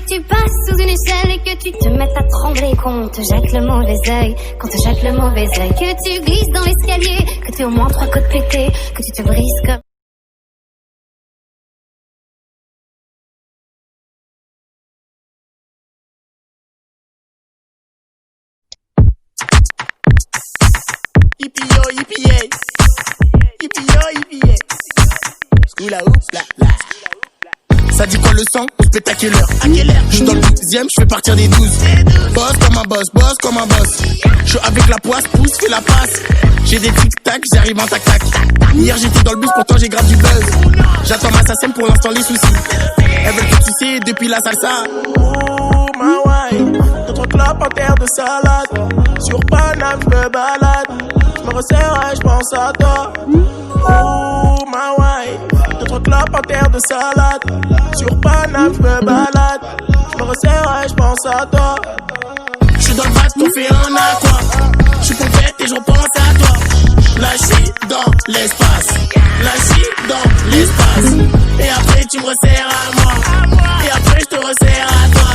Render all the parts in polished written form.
tu passes sous une échelle et que tu te mettes à trembler, qu'on te jette le mauvais œil, qu'on te jette le mauvais œil, que tu glisses dans l'escalier, que tu aies au moins 3 côtes pétées, que tu te brises comme... Yippee-yo, yippee-yay. Yippee-yo, yippee-yay. Scoula oups, là, là. Ça dit quoi le sang? On se pète à quelle heure? Je suis dans le 12ème, je fais partir des 12. Boss comme un boss, boss comme un boss. Je suis avec la poisse, pousse, fais la passe. J'ai des tic-tac, j'arrive en tac-tac. Hier j'étais dans le bus, pourtant j'ai grave du buzz. J'attends ma SACEM pour l'instant les soucis. Elles veulent que tu sais depuis la salsa. Oh ma wife, 2-3 clopes en terre de salade. Sur Paname j'me balade. J'me resserre et j'pense à toi. Oh ma wife, 2-3 clopes en terre de salade. Sur Paname j'me balade. J'me resserre et j'pense à toi. J'suis dans le bac, on fait un aqua. J'suis pompette et j'repense à toi. Là j'suis dans l'espace. Là j'suis dans l'espace. Et après tu me resserres à moi. Et après j'te resserre à toi.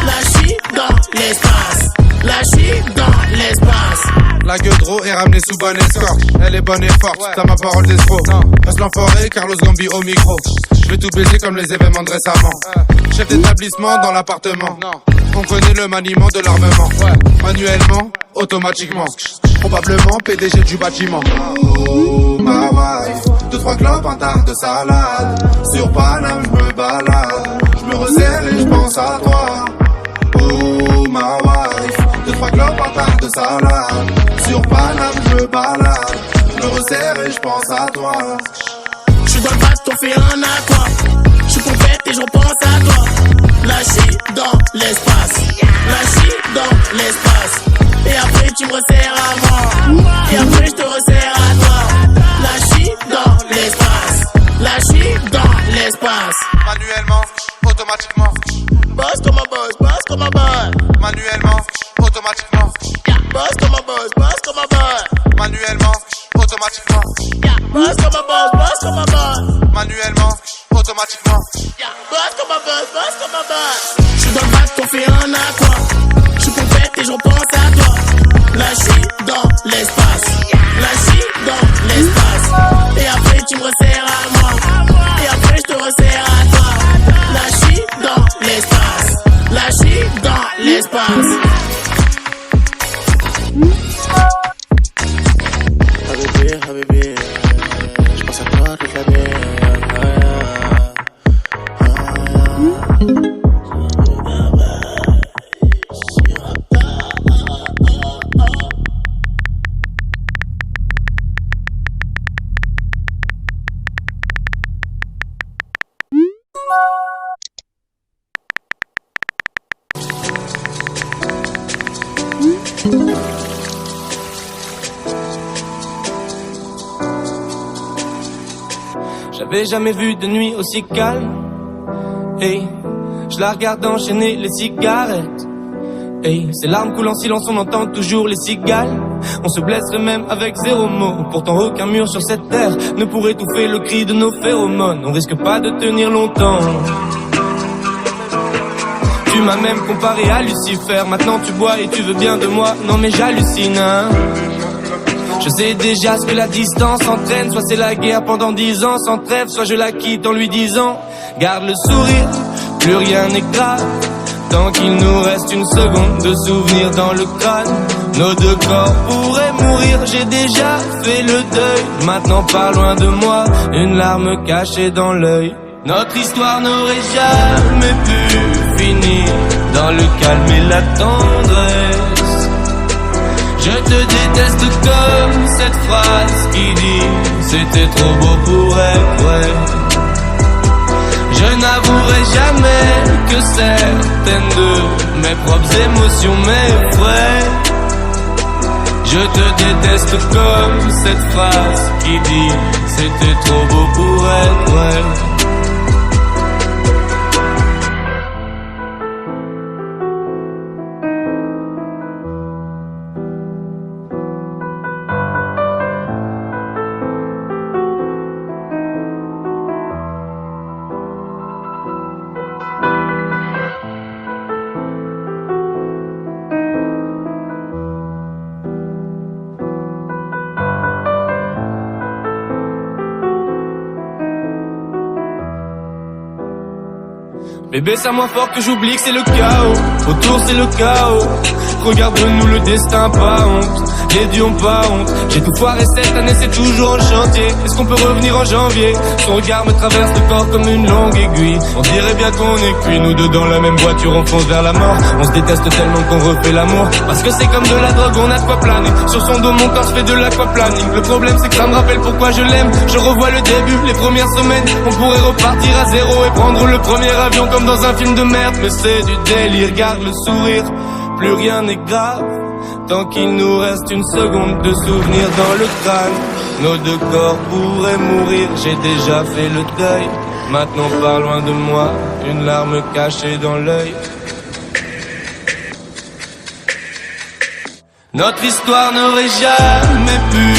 Là j'suis dans l'espace. Là j'suis dans l'espace. La Gueudreau est ramenée sous bonne escorte. Elle est bonne et forte, t'as ma parole d'escroc. Reste l'enfoiré, Carlos Gambi au micro. Je vais tout baiser comme les événements de récemment. Chef d'établissement dans l'appartement. On connaît le maniement de l'armement. Manuellement, automatiquement. Probablement PDG du bâtiment. Oh ma wife, 2-3 clopes, un tas de salade. Sur Paname j'me balade. J'me resserre et j'pense à toi. Oh ma wife, 2-3 clopes, un tas de salade. Sur Paname j'me balade. J'me resserre et j'pense à toi. J'suis dans le bac, on fait un aqua. J'suis pompette et j'repense à toi. Là j'suis dans l'espace. Là j'suis dans l'espace. Et après tu me resserres à moi. Et après j'te resserre à toi. Là j'suis dans l'espace. Là j'suis dans l'espace. Manuellement, automatiquement. Boss comme un boss, boss comme un boss. Manuellement, automatiquement. Boss comme un boss, boss comme un boss. Manuellement, automatiquement. Boss comme un boss, boss comme un boss. Manuellement, automatiquement. Boss comme un boss, boss comme un boss. J'suis dans le bac, on fait un aqua. J'suis pompette et j'repense à toi. Là j'suis dans l'espace. Là j'suis dans l'espace. Et après tu me resserres à moi. Et après j'te resserre à toi. Là j'suis dans l'espace. Là j'suis dans l'espace. Habibi, j'pense à toi toute la nuit. J'avais jamais vu de nuit aussi calme. Hey, je la regarde enchaîner les cigarettes. Hey, ses larmes coulent en silence, on entend toujours les cigales. On se blesserait même avec 0 mot. Pourtant aucun mur sur cette terre ne pourrait étouffer le cri de nos phéromones. On risque pas de tenir longtemps. Tu m'as même comparé à Lucifer. Maintenant tu bois et tu veux bien de moi. Non mais j'hallucine, hein. Je sais déjà ce que la distance entraîne. Soit c'est la guerre pendant 10 ans sans trêve, soit je la quitte en lui disant garde le sourire, plus rien n'est grave. Tant qu'il nous reste une seconde de souvenir dans le crâne. Nos 2 corps pourraient mourir, j'ai déjà fait le deuil. Maintenant pas loin de moi, une larme cachée dans l'œil. Notre histoire n'aurait jamais pu finir dans le calme et la tendresse. Je te déteste comme cette phrase qui dit c'était trop beau pour être vrai. Je n'avouerai jamais que certaines de mes propres émotions m'effraient. Je te déteste comme cette phrase qui dit c'était trop beau pour être vrai. Bébé, c'est à moins fort que j'oublie que c'est le chaos. Autour c'est le chaos. Regarde-nous le destin, pas honte. Les dieux ont pas honte. J'ai tout foiré cette année, c'est toujours en chantier. Est-ce qu'on peut revenir en janvier? Son regard me traverse le corps comme une longue aiguille. On dirait bien qu'on est cuits, nous deux dans la même voiture, on fonce vers la mort. On se déteste tellement qu'on refait l'amour. Parce que c'est comme de la drogue, on a de quoi planer. Sur son dos, mon corps se fait de l'aquaplaning. Le problème c'est que ça me rappelle pourquoi je l'aime. Je revois le début, les premières semaines. On pourrait repartir à zéro et prendre le premier avion comme dans un film de merde. Mais c'est du délire, garde le sourire. Plus rien n'est grave, tant qu'il nous reste une seconde de souvenir dans le crâne. Nos deux corps pourraient mourir, j'ai déjà fait le deuil. Maintenant pars loin de moi, une larme cachée dans l'œil. Notre histoire n'aurait jamais pu